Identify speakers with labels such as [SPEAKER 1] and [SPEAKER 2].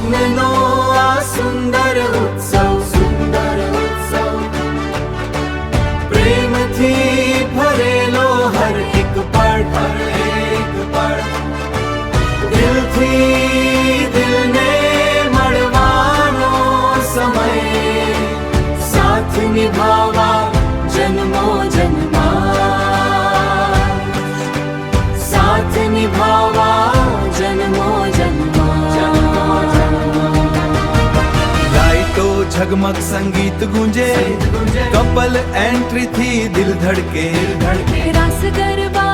[SPEAKER 1] લગ્નનો આ સુંદર ઉત્સવ પ્રેમથી ભરેલો હર એક પળ દિલથી દિલને મળવાનો સમય સાથ નિભાવવા જન્મો જન્મા સાથ નિભાવવા જન્મો જન્મા લાઈટો ઝગમગ સંગીત ગુંજે કપલ એન્ટ્રી થી દિલ ધડકે
[SPEAKER 2] રાસ ગરબા